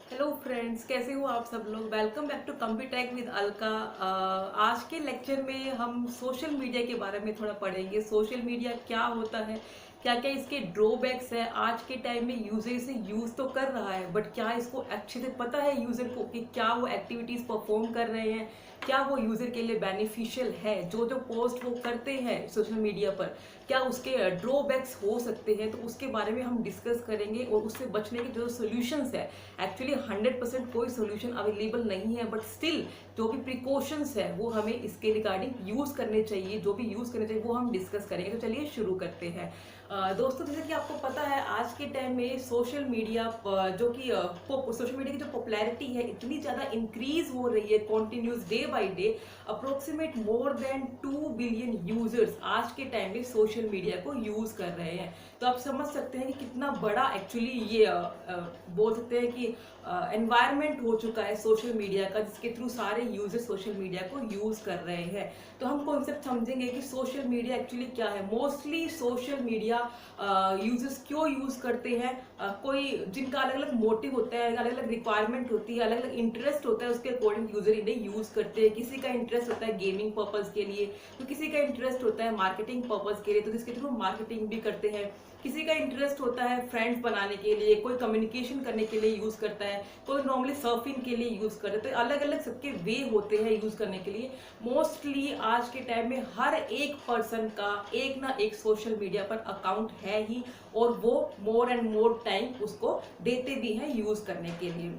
Hello friends, कैसे हो आप सब लोग। Welcome back to Computech with Alka. आज के लेक्चर में हम सोशल मीडिया के बारे में थोड़ा पढ़ेंगे। सोशल मीडिया क्या होता है, क्या क्या इसके ड्रॉबैक्स है। आज के टाइम में यूजर इसे यूज तो कर रहा है, बट क्या इसको अच्छे से पता है यूजर को कि क्या वो एक्टिविटीज परफॉर्म कर रहे हैं, क्या वो यूजर के लिए बेनिफिशियल है। जो जो पोस्ट वो करते हैं सोशल मीडिया पर, क्या उसके ड्रॉबैक्स हो सकते हैं, तो उसके बारे में हम डिस्कस करेंगे। और उससे बचने के जो सोल्यूशंस है, एक्चुअली 100% कोई सोल्यूशन अवेलेबल नहीं है, बट स्टिल जो भी प्रिकॉशंस है वो हमें इसके रिगार्डिंग यूज करने चाहिए। जो भी यूज करने चाहिए वो हम डिस्कस करेंगे। तो चलिए शुरू करते हैं। दोस्तों, जैसे कि आपको पता है आज के टाइम में सोशल मीडिया जो कि सोशल मीडिया की जो पॉपुलैरिटी है इतनी ज़्यादा इंक्रीज हो रही है continuous day by day. Approximate more than 2 billion users आज के टाइम में सोशल मीडिया को यूज कर रहे हैं। तो आप समझ सकते हैं कि कितना बड़ा एक्चुअली ये बोल सकते हैं कि एनवायरनमेंट हो चुका है सोशल मीडिया का, जिसके थ्रू सारे यूजर सोशल मीडिया को यूज कर रहे हैं। तो हम कॉन्सेप्ट समझेंगे कि सोशल मीडिया एक्चुअली क्या है। मोस्टली सोशल मीडिया यूजर्स क्यों यूज करते हैं, कोई जिनका अलग अलग मोटिव होता है, अलग अलग रिक्वायरमेंट होती है, अलग अलग इंटरेस्ट होता है, उसके अकॉर्डिंग यूजर इन्हें यूज करते हैं। किसी का इंटरेस्ट होता है गेमिंग पर्पज के लिए, तो किसी का इंटरेस्ट होता है मार्केटिंग पर्पज के लिए, तो जिसके थ्रू मार्केटिंग भी करते हैं। किसी का इंटरेस्ट होता है फ्रेंड्स बनाने के लिए, कोई कम्युनिकेशन करने के लिए यूज करता है, कोई नॉर्मली सर्फिंग के लिए यूज करता है। तो अलग अलग सबके वे होते हैं यूज करने के लिए। मोस्टली आज के टाइम में हर एक पर्सन का एक ना एक सोशल मीडिया पर अकाउंट है ही, और वो मोर एंड मोर टाइम उसको देते भी हैं यूज करने के लिए।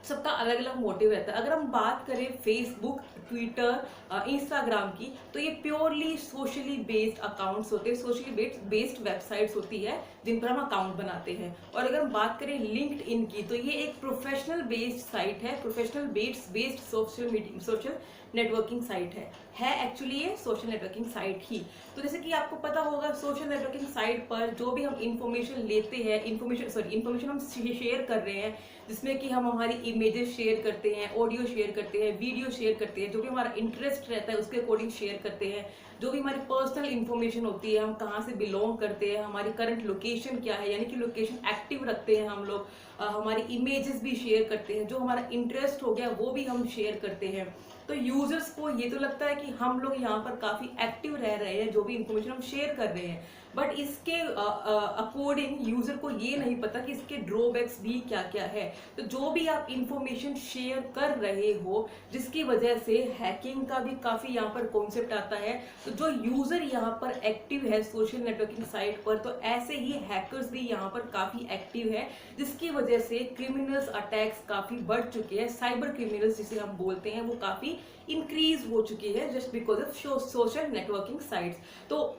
सबका अलग अलग मोटिव रहता है। अगर हम बात करें फेसबुक, ट्विटर, इंस्टाग्राम की, तो ये प्योरली सोशली बेस्ड अकाउंट्स होते हैं, सोशली बेस्ड वेबसाइट्स होती है जिन पर हम अकाउंट बनाते हैं। और अगर हम बात करें लिंक्ड इन की, तो ये एक प्रोफेशनल बेस्ड साइट है, professional based social networking site है एक्चुअली ये सोशल नेटवर्किंग साइट ही। तो जैसे कि आपको पता होगा, सोशल नेटवर्किंग साइट पर जो भी हम इंफॉर्मेशन लेते हैं, इंफॉर्मेशन हम शेयर कर रहे हैं, जिसमें कि हम हमारी इमेजेस शेयर करते हैं, ऑडियो शेयर करते हैं, वीडियो शेयर करते हैं, जो भी हमारा इंटरेस्ट रहता है उसके अकॉर्डिंग शेयर करते हैं। जो भी हमारी पर्सनल इंफॉर्मेशन होती है, हम कहाँ से बिलोंग करते हैं, हमारी करंट लोकेशन क्या है, यानी कि लोकेशन एक्टिव रखते हैं हम लोग, हमारी इमेजेस भी शेयर करते हैं, जो हमारा इंटरेस्ट हो गया वो भी हम शेयर करते हैं। तो यूजर्स को ये तो लगता है कि हम लोग यहाँ पर काफी एक्टिव रह रहे हैं, जो भी इंफॉर्मेशन हम शेयर कर रहे हैं, बट इसके अकॉर्डिंग यूजर को ये नहीं पता कि इसके ड्रॉबैक्स भी क्या क्या है। तो जो भी आप इंफॉर्मेशन शेयर कर रहे हो, जिसकी वजह से हैकिंग का भी काफी यहाँ पर कॉन्सेप्ट आता है। तो जो यूजर यहाँ पर एक्टिव है सोशल नेटवर्किंग साइट पर, तो ऐसे ही हैकर्स भी यहाँ पर काफी एक्टिव है, जिसकी वजह से क्रिमिनल्स अटैक्स काफी बढ़ चुके हैं। साइबर क्रिमिनल्स जिसे हम बोलते हैं वो काफी इंक्रीज हो चुकी है just because of social networking sites. तो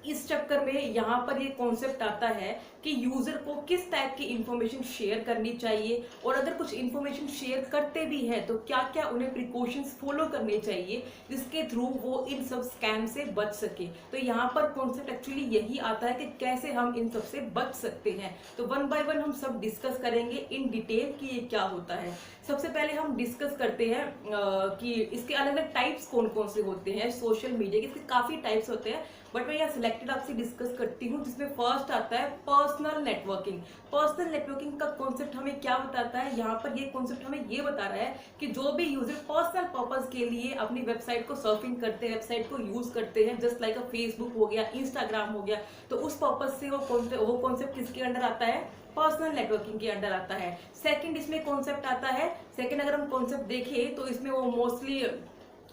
इस चक्कर में यहाँ पर ये कॉन्सेप्ट आता है कि यूजर को किस टाइप की इंफॉर्मेशन शेयर करनी चाहिए, और अगर कुछ इंफॉर्मेशन शेयर करते भी हैं तो क्या क्या उन्हें प्रिकॉशंस फॉलो करने चाहिए, जिसके थ्रू वो इन सब स्कैम से बच सके। तो यहाँ पर कॉन्सेप्ट एक्चुअली यही आता है कि कैसे हम इन सब से बच सकते हैं। तो वन बाय वन हम सब डिस्कस करेंगे इन डिटेल कि ये क्या होता है। सबसे पहले हम डिस्कस करते हैं कि इसके अलग अलग टाइप्स कौन कौन से होते हैं सोशल मीडिया के। इसके काफी टाइप्स होते हैं, बट मैं यहाँ सिलेक्टेड आपसे डिस्कस करती हूँ, जिसमें फर्स्ट आता है पर्सनल नेटवर्किंग। पर्सनल नेटवर्किंग का कॉन्सेप्ट हमें क्या बताता है, यहाँ पर ये कॉन्सेप्ट हमें ये बता रहा है कि जो भी यूजर पर्सनल पर्पज के लिए अपनी वेबसाइट को सर्फिंग करते हैं, वेबसाइट को यूज करते हैं, जस्ट लाइक अ फेसबुक हो गया, इंस्टाग्राम हो गया, तो उस पर्पज से वो कॉन्सेप्ट किसके अंडर आता है, पर्सनल नेटवर्किंग के अंडर आता है। सेकंड इसमें कॉन्सेप्ट आता है, सेकंड अगर हम कॉन्सेप्ट देखें तो इसमें वो मोस्टली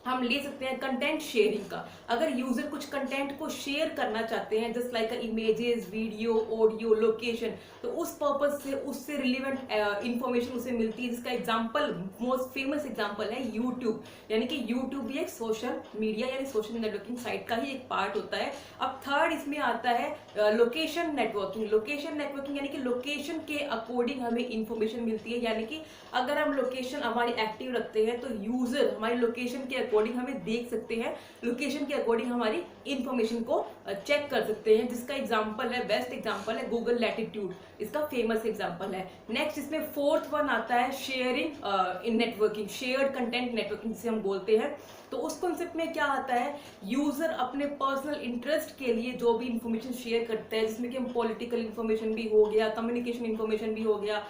हम ले सकते हैं कंटेंट शेयरिंग का। अगर यूजर कुछ कंटेंट को शेयर करना चाहते हैं, just like images, video, audio, location, तो उस पर्पज से उससे रिलेवेंट इंफॉर्मेशन उसे मिलती है। जिसका एग्जांपल, मोस्ट फेमस एग्जांपल है यूट्यूब, यानी कि यूट्यूब भी एक सोशल मीडिया यानी सोशल नेटवर्किंग साइट का ही एक पार्ट होता है। अब थर्ड इसमें आता है लोकेशन नेटवर्किंग। लोकेशन नेटवर्किंग यानी कि लोकेशन के अकॉर्डिंग हमें इंफॉर्मेशन मिलती है, यानी कि अगर हम लोकेशन हमारी एक्टिव रखते हैं तो यूजर हमारी लोकेशन के अकॉर्डिंग हमें देख सकते हैं, लोकेशन के अकॉर्डिंग हमारी इंफॉर्मेशन को चेक कर सकते हैं, जिसका एग्जांपल है, बेस्ट एग्जांपल है गूगल लैटिट्यूड, इसका फेमस एग्जांपल है। नेक्स्ट इसमें फोर्थ वन आता है शेयरिंग इन नेटवर्किंग, शेयर्ड कंटेंट नेटवर्किंग जिसे हम बोलते हैं। तो उस कॉन्सेप्ट में क्या आता है, यूजर अपने पर्सनल इंटरेस्ट के लिए जो भी इंफॉर्मेशन शेयर करते हैं, जिसमें कि हम पॉलिटिकल इंफॉर्मेशन भी हो गया, कम्युनिकेशन इंफॉर्मेशन भी हो गया,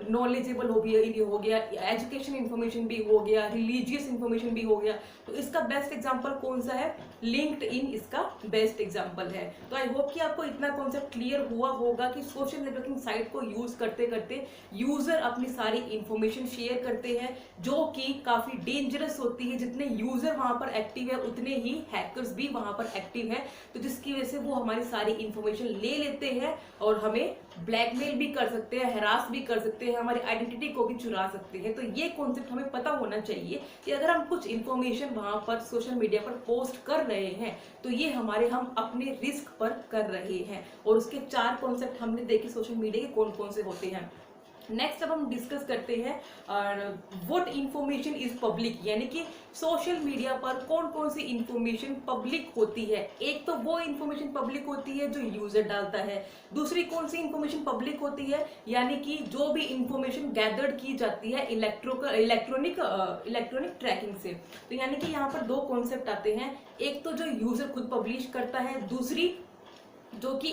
नॉलेजेबल हो गया, एजुकेशन इंफॉर्मेशन भी हो गया, रिलीजियस इंफॉर्मेशन भी हो गया। तो इसका बेस्ट एग्जांपल कौन सा है, लिंक्डइन इसका बेस्ट एग्जांपल है। तो आई होप कि आपको इतना कॉन्सेप्ट क्लियर हुआ होगा कि सोशल नेटवर्किंग साइट को यूज करते करते यूजर अपनी सारी इंफॉर्मेशन शेयर करते हैं, जो कि काफी डेंजरस होती है। जितने यूजर वहां पर एक्टिव है उतने ही हैकर्स भी वहां पर एक्टिव है, तो जिसकी वजह से वो हमारी सारी इंफॉर्मेशन ले लेते हैं और हमें ब्लैकमेल भी कर सकते हैं, हरास भी कर सकते हैं, हमारी आइडेंटिटी को भी चुरा सकते हैं। तो ये कॉन्सेप्ट हमें पता होना चाहिए कि अगर हम कुछ इंफॉर्मेशन वहां पर सोशल मीडिया पर पोस्ट कर रहे हैं तो ये हम अपने रिस्क पर कर रहे हैं। और उसके 4 कॉन्सेप्ट हमने देखे सोशल मीडिया के कौन कौन से होते हैं। नेक्स्ट अब हम डिस्कस करते हैं व्हाट इंफॉर्मेशन इज पब्लिक, यानी कि सोशल मीडिया पर कौन कौन सी इंफॉर्मेशन पब्लिक होती है। एक तो वो इंफॉर्मेशन पब्लिक होती है जो यूजर डालता है, दूसरी कौन सी इंफॉर्मेशन पब्लिक होती है, यानी कि जो भी इंफॉर्मेशन गैदर्ड की जाती है इलेक्ट्रॉनिक ट्रैकिंग से। तो यानी कि यहाँ पर 2 कॉन्सेप्ट आते हैं, एक तो जो यूजर खुद पब्लिश करता है, दूसरी जो कि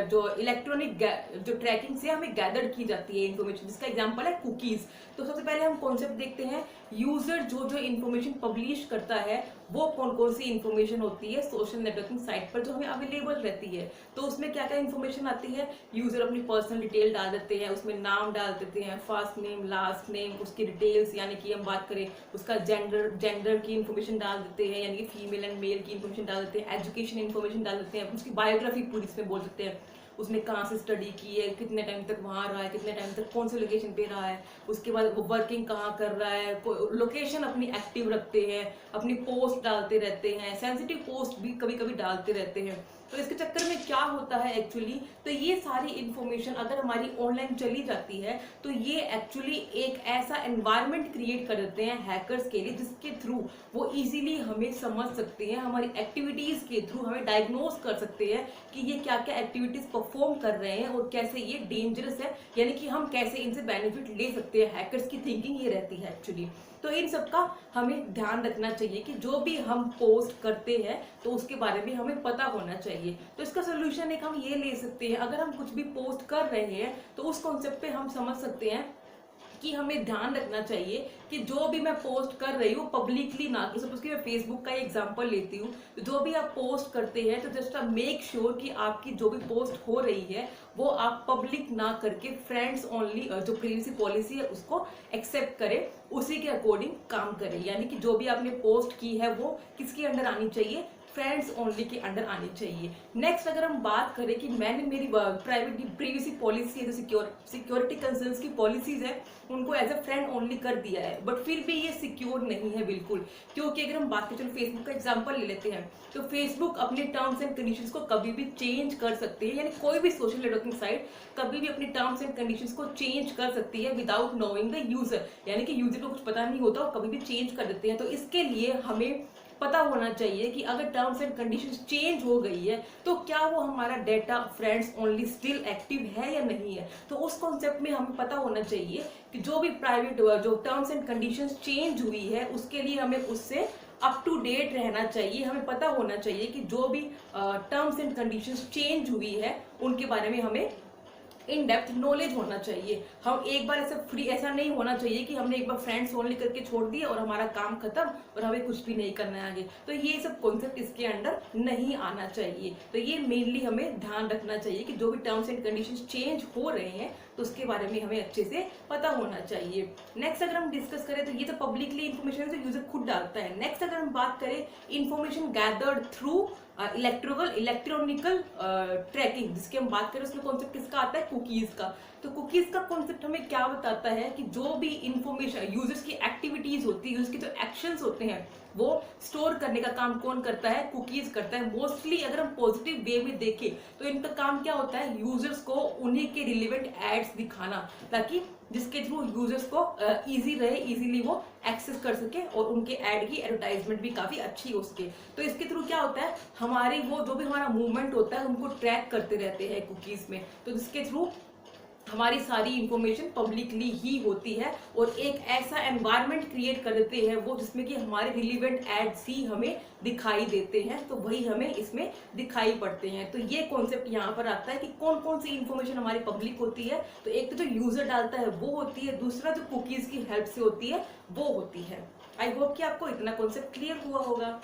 जो इलेक्ट्रॉनिक जो ट्रैकिंग से हमें गैदर की जाती है इंफॉर्मेशन, जिसका एग्जांपल है कुकीज। तो सबसे पहले हम कॉन्सेप्ट देखते हैं, यूजर जो जो इंफॉर्मेशन पब्लिश करता है वो कौन कौन सी इंफॉर्मेशन होती है सोशल नेटवर्किंग साइट पर जो हमें अवेलेबल रहती है। तो उसमें क्या क्या इंफॉर्मेशन आती है, यूजर अपनी पर्सनल डिटेल डाल देते हैं, उसमें नाम डाल देते हैं, फर्स्ट नेम, लास्ट नेम, उसकी डिटेल्स, यानी कि हम बात करें उसका जेंडर की इंफॉर्मेशन डाल देते हैं, यानी कि फीमेल एंड मेल की इंफॉर्मेशन डाल देते हैं, एजुकेशन इंफॉर्मेशन डाल देते हैं, उसकी बायोग्राफी पूरी इसमें बोल सकते हैं, उसने कहाँ से स्टडी की है, कितने टाइम तक वहाँ रहा है, कितने टाइम तक कौन से लोकेशन पे रहा है, उसके बाद वो वर्किंग कहाँ कर रहा है, लोकेशन अपनी एक्टिव रखते हैं, अपनी पोस्ट डालते रहते हैं, सेंसिटिव पोस्ट भी कभी कभी डालते रहते हैं। तो इसके चक्कर में क्या होता है एक्चुअली, तो ये सारी इंफॉर्मेशन अगर हमारी ऑनलाइन चली जाती है तो ये एक्चुअली एक ऐसा एनवायरनमेंट क्रिएट कर देते हैं हैकर्स के लिए, जिसके थ्रू वो इजीली हमें समझ सकते हैं, हमारी एक्टिविटीज के थ्रू हमें डायग्नोज कर सकते हैं कि ये क्या क्या एक्टिविटीज परफॉर्म कर रहे हैं और कैसे ये डेंजरस है, यानी कि हम कैसे इनसे बेनिफिट ले सकते हैं। हैकर्स की थिंकिंग ये रहती है एक्चुअली। तो इन सब का हमें ध्यान रखना चाहिए कि जो भी हम पोस्ट करते हैं तो उसके बारे में हमें पता होना चाहिए। तो इसका सोल्यूशन एक हम ये ले सकते हैं, अगर हम कुछ भी पोस्ट कर रहे हैं तो उस कॉन्सेप्ट पे हम समझ सकते हैं कि हमें ध्यान रखना चाहिए कि जो भी मैं पोस्ट कर रही हूँ पब्लिकली ना, सपोज कि मैं फेसबुक का एग्जांपल लेती हूँ, तो जो भी आप पोस्ट करते हैं तो जस्ट मेक श्योर कि आपकी जो भी पोस्ट हो रही है वो आप पब्लिक ना करके फ्रेंड्स ओनली, जो प्रीवियस पॉलिसी है उसको एक्सेप्ट करें, उसी के अकॉर्डिंग काम करें। यानी कि जो भी आपने पोस्ट की है वो किसके अंडर आनी चाहिए, फ्रेंड्स ओनली के अंडर आनी चाहिए। नेक्स्ट अगर हम बात करें कि मैंने मेरी प्राइवेट प्रीवियस पॉलिसी है, जो सिक्योरिटी कंसर्न्स की पॉलिसीज है उनको एज अ फ्रेंड ओनली कर दिया है, बट फिर भी ये सिक्योर नहीं है बिल्कुल, क्योंकि अगर हम बात करें, चलो फेसबुक का एग्जांपल ले लेते हैं, तो फेसबुक अपने टर्म्स एंड कंडीशंस को कभी भी चेंज कर सकती है, यानी कोई भी सोशल नेटवर्किंग साइट कभी भी अपनी टर्म्स एंड कंडीशंस को चेंज कर सकती है विदाउट नोइंग द यूजर, यानी कि यूजर को कुछ पता नहीं होता और कभी भी चेंज कर देते हैं। तो इसके लिए हमें पता होना चाहिए कि अगर टर्म्स एंड कंडीशंस चेंज हो गई है तो क्या वो हमारा data friends only still active है या नहीं है। तो उस कॉन्सेप्ट में हमें पता होना चाहिए कि जो भी प्राइवेट जो टर्म्स एंड कंडीशंस चेंज हुई है उसके लिए हमें उससे अप टू डेट रहना चाहिए। हमें पता होना चाहिए कि जो भी टर्म्स एंड कंडीशंस चेंज हुई है उनके बारे में हमें इन डेप्थ नॉलेज होना चाहिए। हम एक बार ऐसा नहीं होना चाहिए कि हमने एक बार फ्रेंड्स ओनली करके छोड़ दिया और हमारा काम खत्म और हमें कुछ भी नहीं करना है आगे। तो ये सब कॉन्सेप्ट इसके अंडर नहीं आना चाहिए। तो ये मेनली हमें ध्यान रखना चाहिए कि जो भी टर्म्स एंड कंडीशंस चेंज हो रहे हैं तो उसके बारे में हमें अच्छे से पता होना चाहिए। नेक्स्ट अगर हम डिस्कस करें तो ये तो पब्लिकली इन्फॉर्मेशन जो यूजर खुद डालता है। नेक्स्ट अगर हम बात करें information gathered through electronical tracking जिसकी हम बात करें, उसमें कॉन्सेप्ट किसका आता है, कुकीज का। तो कुकीज का कॉन्सेप्ट हमें क्या बताता है कि जो भी इंफॉर्मेशन यूजर्स की एक्टिविटीज होती है, यूजर्स के जो एक्शंस होते हैं, वो स्टोर करने का काम कौन करता है, कुकीज करता है। मोस्टली अगर हम पॉजिटिव वे में देखें तो इनका काम क्या होता है, यूजर्स को उन्हीं के रिलेवेंट एड्स दिखाना, ताकि जिसके थ्रू यूजर्स को इजी रहे, इजीली वो एक्सेस कर सके और उनके ऐड की एडवर्टाइजमेंट भी काफी अच्छी हो सके। तो इसके थ्रू क्या होता है, हमारी वो जो भी हमारा मूवमेंट होता है उनको ट्रैक करते रहते हैं कुकीज में। तो जिसके थ्रू हमारी सारी इंफॉर्मेशन पब्लिकली ही होती है और एक ऐसा एनवायरनमेंट क्रिएट कर देते हैं वो, जिसमें कि हमारे रिलीवेंट एड्स ही हमें दिखाई देते हैं, तो वही हमें इसमें दिखाई पड़ते हैं। तो ये कॉन्सेप्ट यहाँ पर आता है कि कौन कौन सी इंफॉर्मेशन हमारी पब्लिक होती है। तो एक तो जो यूजर डालता है वो होती है, दूसरा जो कुकीज की हेल्प से होती है वो होती है। आई होप कि आपको इतना कॉन्सेप्ट क्लियर हुआ होगा।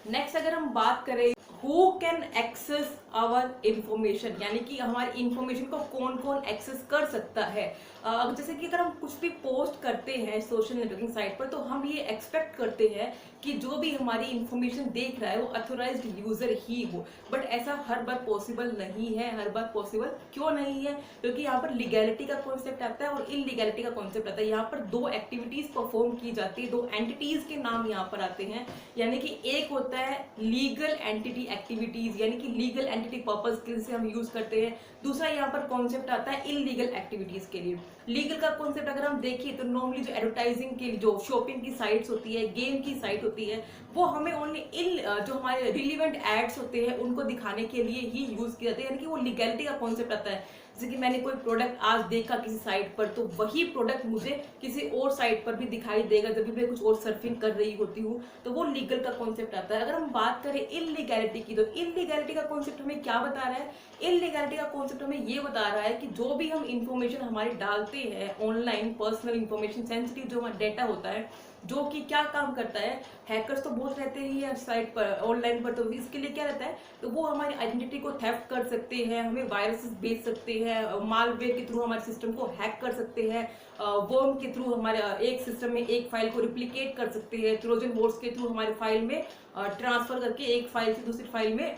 नेक्स्ट अगर हम बात करें who can access our information, यानी कि हमारी इंफॉर्मेशन को कौन कौन एक्सेस कर सकता है। जैसे कि अगर हम कुछ भी पोस्ट करते हैं सोशल नेटवर्किंग साइट पर, तो हम ये एक्सपेक्ट करते हैं कि जो भी हमारी इंफॉर्मेशन देख रहा है वो अथोराइज्ड यूजर ही हो। बट ऐसा हर बार पॉसिबल नहीं है। हर बार पॉसिबल क्यों नहीं है, क्योंकि यहाँ पर लीगैलिटी का कॉन्सेप्ट आता है और इलीगैलिटी का कॉन्सेप्ट आता है। यहाँ पर दो एक्टिविटीज परफॉर्म की जाती है, दो एंटिटीज के नाम यहाँ पर आते हैं। यानी कि एक होता है लीगल एंटिटी एक्टिविटीज, यानी कि लीगल एंटिटी पर्पस के लिए हम यूज करते हैं। दूसरा यहाँ पर कॉन्सेप्ट आता है इलीगल एक्टिविटीज के लिए। लीगल का कॉन्सेप्ट अगर हम देखें तो नॉर्मली जो एडवर्टाइजिंग की, जो शॉपिंग की साइट्स होती है, गेम की साइट होती है, वो हमें ओनली जो हमारे रिलीवेंट एड्स होते हैं उनको दिखाने के लिए ही यूज किया जाता है। यानी कि वो लीगैलिटी का कॉन्सेप्ट आता है। जैसे कि मैंने कोई प्रोडक्ट आज देखा किसी साइट पर, तो वही प्रोडक्ट मुझे किसी और साइट पर भी दिखाई देगा जब भी मैं कुछ और सर्फिंग कर रही होती हूँ, तो वो लीगल का कॉन्सेप्ट आता है। अगर हम बात करें इलीगैलिटी की, तो इलीगैलिटी का कॉन्सेप्ट हमें क्या बता रहा है, इलीगैलिटी का कॉन्सेप्ट हमें ये बता रहा है कि जो भी हम इंफॉर्मेशन हमारी डालते हैं ऑनलाइन, पर्सनल इंफॉर्मेशन, सेंसिटिव जो हमारा डेटा होता है, जो कि क्या काम करता है, हैकर्स तो बहुत रहते ही है साइट पर, ऑनलाइन पर, तो इसके लिए क्या रहता है, तो वो हमारी आइडेंटिटी को थेफ्ट कर सकते हैं, हमें वायरसेस भेज सकते हैं, मालवेयर के थ्रू हमारे सिस्टम को हैक कर सकते हैं, वर्म के थ्रू हमारे एक सिस्टम में एक फाइल को रिप्लिकेट कर सकते हैं, ट्रोजन हॉर्स के थ्रू हमारे फाइल में ट्रांसफर करके एक फाइल से दूसरी फाइल में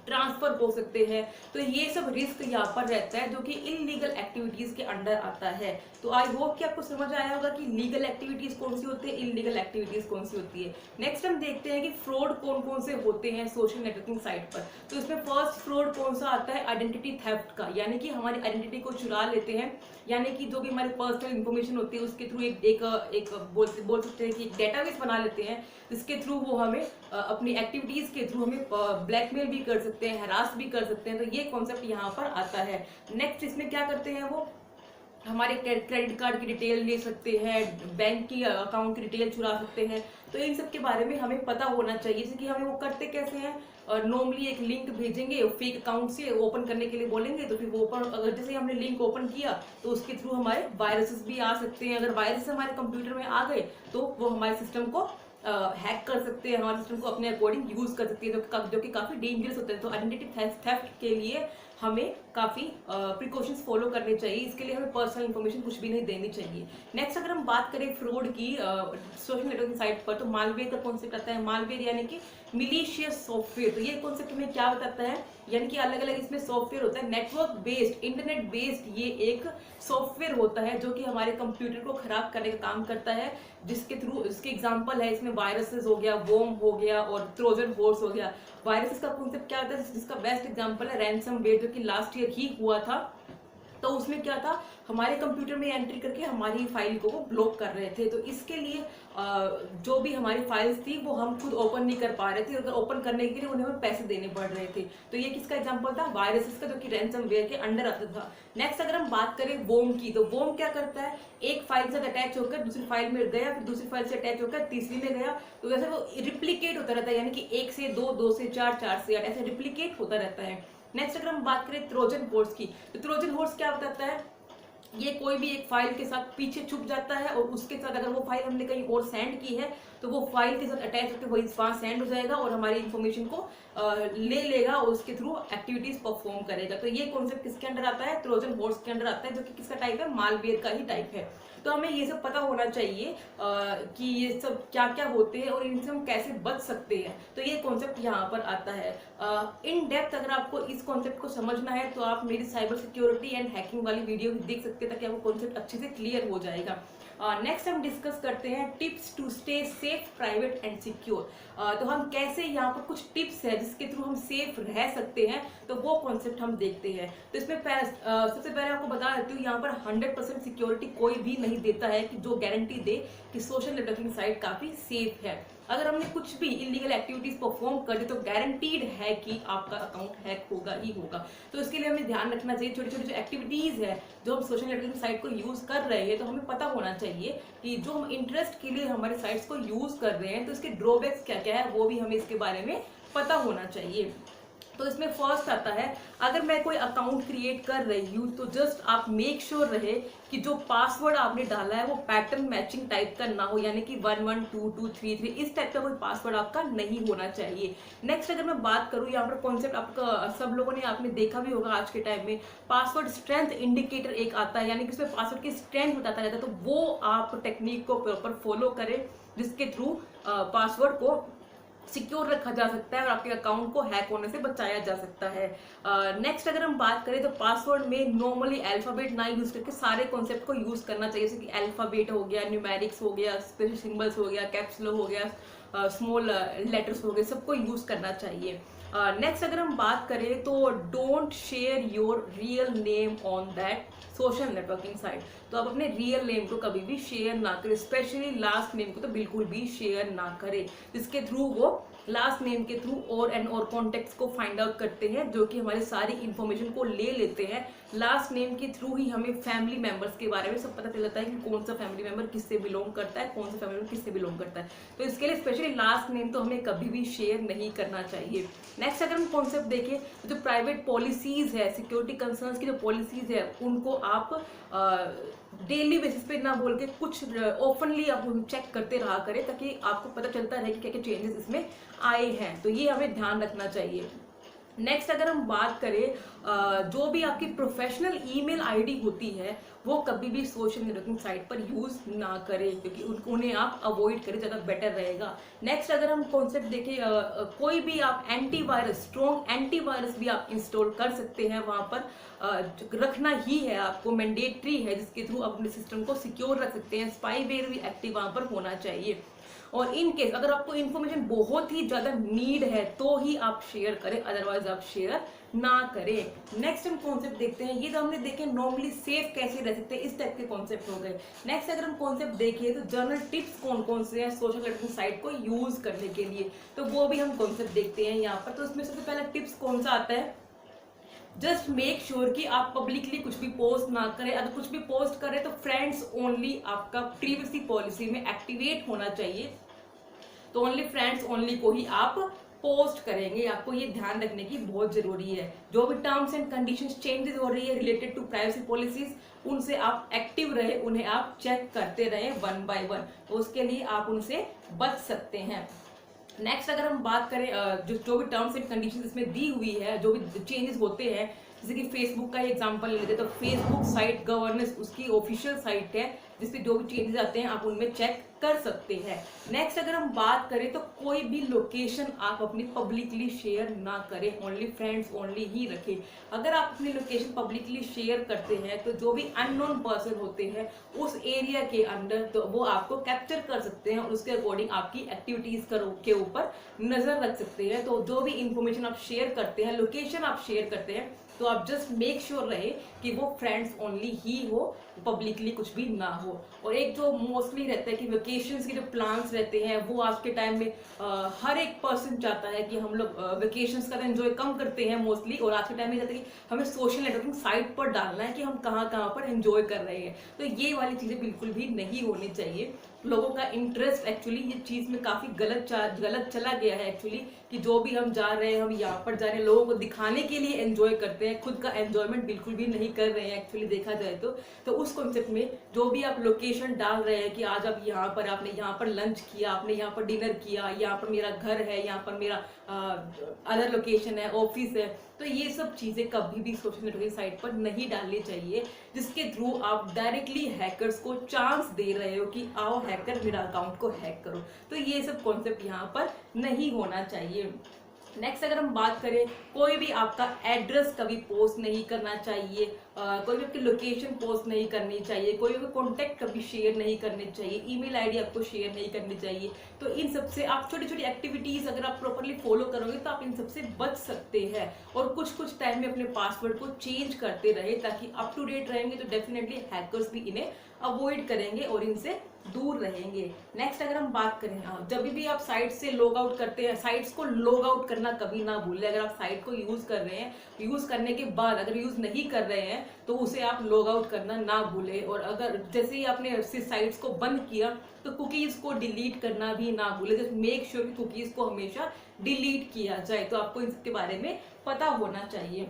ट्रांसफर हो सकते हैं। तो ये सब रिस्क यहाँ पर रहता है जो कि इलीगल एक्टिविटीज के अंडर आता है। तो आई होप कि आपको समझ आया होगा कि लीगल एक्टिविटीज कौन सी होती है, इलीगल एक्टिविटीज कौन सी होती है। नेक्स्ट हम देखते हैं कि फ्रॉड कौन कौन से होते हैं सोशल नेटवर्किंग साइट पर। तो इसमें फर्स्ट फ्रॉड कौन सा आता है, आइडेंटिटी थेफ्ट का, यानी कि हमारी आइडेंटिटी को चुरा लेते हैं। यानी कि जो भी हमारी पर्सनल इंफॉर्मेशन होती है उसके थ्रू एक बोल सकते हैं कि एक डेटाबेस बना लेते हैं, जिसके थ्रू वो हमें अपनी एक्टिविटीज के थ्रू हमें ब्लैकमेल भी कर सकते हैं, हरास भी कर सकते हैं। तो ये कॉन्सेप्ट यहाँ पर आता है। नेक्स्ट इसमें क्या करते हैं, वो हमारे क्रेडिट कार्ड की डिटेल ले सकते हैं, बैंक की अकाउंट की डिटेल चुरा सकते हैं। तो इन सब के बारे में हमें पता होना चाहिए। जैसे कि हमें वो करते कैसे हैं, नॉर्मली एक लिंक भेजेंगे फेक अकाउंट से, ओपन करने के लिए बोलेंगे, तो फिर वो ओपन, अगर जैसे हमने लिंक ओपन किया तो उसके थ्रू हमारे वायरसेस भी आ सकते हैं। अगर वायरसेस हमारे कंप्यूटर में आ गए तो वो हमारे सिस्टम को हैक कर सकते हैं, हमारे सिस्टम को अपने अकॉर्डिंग यूज कर सकती है, जो कि काफी डेंजरस होता है। तो आइडेंटिटी थेफ्ट के लिए हमें काफी प्रिकॉशंस फॉलो करने चाहिए। इसके लिए हमें पर्सनल इंफॉर्मेशन कुछ भी नहीं देनी चाहिए। नेक्स्ट अगर हम बात करें फ्रॉड की सोशल नेटवर्किंग साइट पर, तो मालवेयर का कॉन्सेप्ट आता है। मालवेयर यानी कि मिलीशियस सॉफ्टवेयर। तो ये कॉन्सेप्ट हमें क्या बताता है, यानी कि अलग अलग इसमें सॉफ्टवेयर होता है, नेटवर्क बेस्ड, इंटरनेट बेस्ड ये एक सॉफ्टवेयर होता है जो कि हमारे कंप्यूटर को खराब करने का काम करता है, जिसके थ्रू, इसके एग्जांपल है इसमें वायरसेस हो गया, वोम हो गया और ट्रोजन हॉर्स हो गया। वायरसेस का कॉन्सेप्ट क्या होता है, जिसका बेस्ट एग्जांपल है रैनसमवेयर, जो कि लास्ट ईयर ही हुआ था। तो उसमें क्या था, हमारे कंप्यूटर में एंट्री करके हमारी फाइल को वो ब्लॉक कर रहे थे। तो इसके लिए जो भी हमारी फाइल्स थी वो हम खुद ओपन नहीं कर पा रहे थे, अगर ओपन करने के लिए उन्हें हमें पैसे देने पड़ रहे थे। तो ये किसका एग्जांपल था, वायरसेस का, जो कि रैनसमवेयर के अंडर आता था। नेक्स्ट अगर हम बात करें वोम की, तो वोम क्या करता है, एक फाइल से अटैच होकर दूसरी फाइल में गया, फिर दूसरी फाइल से अटैच होकर तीसरी में गया, तो वैसे वो रिप्लीकेट होता रहता है, यानी कि 1 से 2, 2 से 4, 4 से 8 ऐसे रिप्लीकेट होता रहता है। नेक्स्ट अगर हम बात करें ट्रोजन हॉर्स की, तो ट्रोजन हॉर्स क्या बताता है, ये कोई भी एक फाइल के साथ पीछे छुप जाता है और उसके साथ अगर वो फाइल हमने कहीं और सेंड की है तो वो फाइल के साथ अटैच होकर वही वहाँ सेंड हो जाएगा और हमारी इन्फॉर्मेशन को ले लेगा और उसके थ्रू एक्टिविटीज परफॉर्म करेगा। तो ये कॉन्सेप्ट किसके अंडर आता है? ट्रोजन हॉर्स के अंडर आता है, जो कि किसका टाइप है? मालवेयर का ही टाइप है। तो हमें ये सब पता होना चाहिए कि ये सब क्या क्या होते हैं और इनसे हम कैसे बच सकते हैं। तो ये कॉन्सेप्ट यहाँ पर आता है। इन डेप्थ अगर आपको इस कॉन्सेप्ट को समझना है तो आप मेरी साइबर सिक्योरिटी एंड हैकिंग वाली वीडियो भी देख सकते हैं, ताकि आपको कॉन्सेप्ट अच्छे से क्लियर हो जाएगा। नेक्स्ट हम डिस्कस करते हैं tips to stay safe, private and secure. तो हम कैसे, यहाँ पर कुछ टिप्स है जिसके थ्रू हम सेफ रह सकते हैं, तो वो कॉन्सेप्ट हम देखते हैं। तो इसमें सबसे पहले आपको बता देती हूँ, यहाँ पर 100% सिक्योरिटी कोई भी नहीं देता है कि जो गारंटी दे कि सोशल नेटवर्किंग साइट काफी सेफ है। अगर हमने कुछ भी इलीगल एक्टिविटीज परफॉर्म कर दी तो गारंटीड है कि आपका अकाउंट हैक होगा ही होगा। तो इसके लिए हमें ध्यान रखना चाहिए, छोटी छोटी जो एक्टिविटीज है जो हम सोशल नेटवर्किंग साइट को यूज कर रहे हैं, तो हमें पता होना चाहिए कि जो हम इंटरेस्ट के लिए हमारे साइट्स को यूज कर रहे हैं तो इसके ड्रॉबैक्स क्या क्या है, वो भी हमें इसके बारे में पता होना चाहिए। तो इसमें फर्स्ट आता है, अगर मैं कोई अकाउंट क्रिएट कर रही हूँ तो जस्ट आप मेक श्योर रहे कि जो पासवर्ड आपने डाला है वो पैटर्न मैचिंग टाइप का ना हो, यानी कि 112233 इस टाइप का कोई पासवर्ड आपका नहीं होना चाहिए। नेक्स्ट अगर मैं बात करूँ, यहाँ पर कॉन्सेप्ट आपका सब लोगों ने आपने देखा भी होगा आज के टाइम में, पासवर्ड स्ट्रेंथ इंडिकेटर एक आता है, यानी कि उसमें पासवर्ड की स्ट्रेंथ बताता रहता है। तो वो आप टेक्निक को प्रॉपर फॉलो करें जिसके थ्रू पासवर्ड को सिक्योर रखा जा सकता है और आपके अकाउंट को हैक होने से बचाया जा सकता है। नेक्स्ट अगर हम बात करें तो पासवर्ड में नॉर्मली अल्फाबेट ना यूज करके सारे कॉन्सेप्ट को यूज करना चाहिए, जैसे कि अल्फाबेट हो गया, न्यूमेरिक्स हो गया, स्पेशल सिंबल्स हो गया, कैप्स लॉक हो गया, स्मॉल लेटर्स हो गए, सबको यूज करना चाहिए। नेक्स्ट अगर हम बात करें तो don't share your real name on that social networking site. तो आप अपने रियल नेम को कभी भी शेयर ना करें, स्पेशली लास्ट नेम को तो बिल्कुल भी शेयर ना करें, जिसके थ्रू वो लास्ट नेम के थ्रू और एंड और कॉन्टेक्ट्स को फाइंड आउट करते हैं, जो कि हमारी सारी इंफॉर्मेशन को ले लेते हैं। लास्ट नेम के थ्रू ही हमें फैमिली मेंबर्स के बारे में सब पता चल जाता है कि कौन सा फैमिली मेंबर किससे बिलोंग करता है, कौन सा फैमिली मेंबर किससे बिलोंग करता है। तो इसके लिए स्पेशली लास्ट नेम तो हमें कभी भी शेयर नहीं करना चाहिए। नेक्स्ट अगर हम कॉन्सेप्ट देखें, जो प्राइवेट पॉलिसीज है, सिक्योरिटी कंसर्न्स की जो पॉलिसीज है, उनको आप डेली बेसिस पे ना बोल के कुछ ओपनली आप चेक करते रहा करें, ताकि आपको पता चलता रहे कि क्या क्या चेंजेस इसमें आए हैं। तो ये हमें ध्यान रखना चाहिए। नेक्स्ट अगर हम बात करें, जो भी आपकी प्रोफेशनल ईमेल आईडी होती है वो कभी भी सोशल नेटवर्किंग साइट पर यूज ना करें, क्योंकि उन्हें आप अवॉइड करें, ज़्यादा बेटर रहेगा। नेक्स्ट अगर हम कॉन्सेप्ट देखें, कोई भी आप एंटीवायरस, स्ट्रॉन्ग एंटीवायरस भी आप इंस्टॉल कर सकते हैं, वहाँ पर रखना ही है, आपको मैंडेटरी है, जिसके थ्रू आप अपने सिस्टम को सिक्योर रख सकते हैं। स्पाईवेयर भी एक्टिव वहाँ पर होना चाहिए। और इन केस अगर आपको इन्फॉर्मेशन बहुत ही ज्यादा नीड है तो ही आप शेयर करें, अदरवाइज आप शेयर ना करें। नेक्स्ट हम कॉन्सेप्ट देखते हैं, ये तो हमने देखे नॉर्मली सेफ कैसे रह सकते हैं, इस टाइप के कॉन्सेप्ट हो गए। नेक्स्ट अगर हम कॉन्सेप्ट देखें तो जनरल टिप्स कौन कौन से हैं सोशल नेटवर्किंग साइट को यूज करने के लिए, तो वो भी हम कॉन्सेप्ट देखते हैं यहाँ पर। तो उसमें सबसे पहला टिप्स कौन सा आता है, जस्ट मेक श्योर कि आप पब्लिकली कुछ भी पोस्ट ना करें। अगर कुछ भी पोस्ट करें तो फ्रेंड्स ओनली आपका प्रीवियसली पॉलिसी में एक्टिवेट होना चाहिए, तो ओनली फ्रेंड्स ओनली को ही आप पोस्ट करेंगे। आपको ये ध्यान रखने की बहुत जरूरी है। जो भी टर्म्स एंड कंडीशंस चेंजेस हो रही है रिलेटेड टू प्राइवेसी पॉलिसीज, उनसे आप एक्टिव रहे, उन्हें आप चेक करते रहे वन बाय वन, तो उसके लिए आप उनसे बच सकते हैं। नेक्स्ट अगर हम बात करें, जो भी टर्म्स एंड कंडीशंस इसमें दी हुई है, जो भी चेंजेस होते हैं, जैसे कि फेसबुक का एग्जांपल लेते हैं तो फेसबुक साइट गवर्नेंस उसकी ऑफिशियल साइट है, जिसपे जो भी चेंजेस आते हैं आप उनमें चेक कर सकते हैं। नेक्स्ट अगर हम बात करें तो कोई भी लोकेशन आप अपनी पब्लिकली शेयर ना करें, ओनली फ्रेंड्स ओनली ही रखें। अगर आप अपनी लोकेशन पब्लिकली शेयर करते हैं तो जो भी अननोन पर्सन होते हैं उस एरिया के अंदर, तो वो आपको कैप्चर कर सकते हैं और उसके अकॉर्डिंग आपकी एक्टिविटीज के ऊपर नजर रख सकते हैं। तो जो भी इंफॉर्मेशन आप शेयर करते हैं, लोकेशन आप शेयर करते हैं, तो आप जस्ट मेक श्योर रहे कि वो फ्रेंड्स ओनली ही हो, पब्लिकली कुछ भी ना हो। और एक जो मोस्टली रहता है कि वेकेशंस के जो प्लान्स रहते हैं वो आज के टाइम में हर एक पर्सन चाहता है कि हम लोग वेकेशंस का एंजॉय कम करते हैं मोस्टली, और आज के टाइम में चाहते हैं कि हमें सोशल नेटवर्किंग साइट पर डालना है कि हम कहाँ कहाँ पर एंजॉय कर रहे हैं। तो ये वाली चीजें बिल्कुल भी नहीं होनी चाहिए। लोगों का इंटरेस्ट एक्चुअली ये चीज में काफी गलत चला गया है एक्चुअली, कि जो भी हम जा रहे हैं, हम यहाँ पर जा रहे हैं, लोगों को दिखाने के लिए एंजॉय करते हैं, खुद का एंजॉयमेंट बिल्कुल भी नहीं कर रहे हैं एक्चुअली देखा जाए तो उस कॉन्सेप्ट में जो भी आप लोकेशन डाल रहे हैं कि आज आप यहाँ पर, आपने यहाँ पर लंच किया, आपने यहाँ पर डिनर किया, यहाँ पर मेरा घर है, यहाँ पर मेरा अदर लोकेशन है, ऑफिस है, तो ये सब चीज़ें कभी भी सोशल नेटवर्किंग साइट पर नहीं डालनी चाहिए, जिसके थ्रू आप डायरेक्टली हैकर्स को चांस दे रहे हो कि आओ हैकर मेरा अकाउंट को हैक करो। तो ये सब कॉन्सेप्ट यहाँ पर नहीं होना चाहिए। नेक्स्ट अगर हम बात करें, कोई भी आपका एड्रेस कभी पोस्ट नहीं करना चाहिए, कोई भी आपकी लोकेशन पोस्ट नहीं करनी चाहिए, कोई भी कॉन्टैक्ट कभी शेयर नहीं करने चाहिए, ईमेल आईडी आपको शेयर नहीं करनी चाहिए। तो इन सबसे आप छोटी छोटी एक्टिविटीज अगर आप प्रॉपरली फॉलो करोगे तो आप इन सबसे बच सकते हैं, और कुछ कुछ टाइम में अपने पासवर्ड को चेंज करते रहे ताकि अप टू डेट रहेंगे, तो डेफिनेटली हैकर्स भी इन्हें अवॉइड करेंगे और इनसे दूर रहेंगे। नेक्स्ट अगर हम बात करें, जब भी आप साइट से लॉग आउट करते हैं, साइट्स को लॉग आउट करना कभी ना भूलें। अगर आप साइट को यूज कर रहे हैं, यूज करने के बाद अगर यूज नहीं कर रहे हैं तो उसे आप लॉग आउट करना ना भूलें, और अगर जैसे ही आपने साइट्स को बंद किया तो कुकीज को डिलीट करना भी ना भूलें। जस्ट मेक श्योर कि कुकीज को हमेशा डिलीट किया जाए, तो आपको इसके बारे में पता होना चाहिए।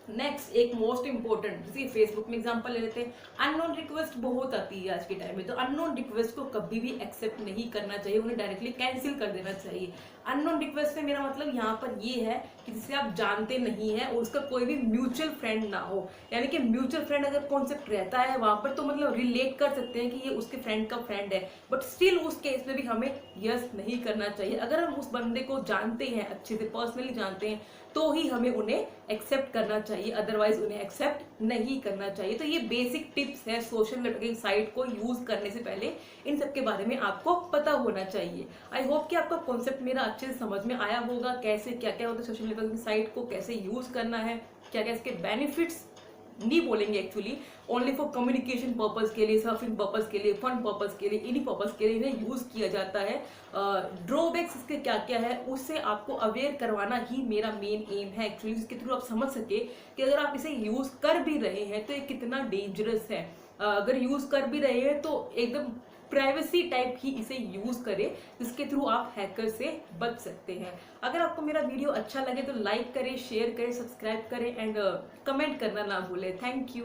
नेक्स्ट एक मोस्ट इंपॉर्टेंट, जैसे फेसबुक में एग्जांपल ले लेते हैं, अननोन रिक्वेस्ट बहुत आती है आज के टाइम में, तो अननोन रिक्वेस्ट को कभी भी एक्सेप्ट नहीं करना चाहिए, उन्हें डायरेक्टली कैंसिल कर देना चाहिए। अननोन रिक्वेस्ट से मेरा मतलब यहाँ पर ये है कि जिसे आप जानते नहीं है और उसका कोई भी म्यूचुअल फ्रेंड ना हो, यानी कि म्यूचुअल फ्रेंड अगर कॉन्सेप्ट रहता है वहां पर तो मतलब रिलेट कर सकते हैं कि ये उसके फ्रेंड का फ्रेंड है, बट स्टिल उस केस में भी हमें यस नहीं करना चाहिए। अगर हम उस बंदे को जानते हैं, अच्छे से पर्सनली जानते हैं, तो ही हमें उन्हें एक्सेप्ट करना चाहिए, अदरवाइज उन्हें एक्सेप्ट नहीं करना चाहिए। तो ये बेसिक टिप्स है सोशल नेटवर्किंग साइट को यूज करने से पहले, इन सब के बारे में आपको पता होना चाहिए। आई होप कि आपका कॉन्सेप्ट मेरा अच्छे से समझ में आया होगा, कैसे क्या क्या होता है सोशल नेटवर्किंग साइट को कैसे यूज करना है, क्या क्या इसके बेनिफिट्स नहीं बोलेंगे actually, only for communication purpose के लिए, सर्फिंग पर्पज के लिए, फन पर्पज के लिए, इन्हीं पर्पज के लिए इन्हें यूज किया जाता है। ड्रॉबैक्स इसके क्या क्या है उससे आपको अवेयर करवाना ही मेरा मेन एम है एक्चुअली, जिसके थ्रू आप समझ सके कि अगर आप इसे यूज कर भी रहे हैं तो ये कितना डेंजरस है। अगर यूज कर भी रहे हैं तो एकदम प्राइवेसी टाइप ही इसे यूज करें, जिसके थ्रू आप हैकर से बच सकते हैं। अगर आपको मेरा वीडियो अच्छा लगे तो लाइक करें, शेयर करें, सब्सक्राइब करें एंड कमेंट करना ना भूलें। Thank you.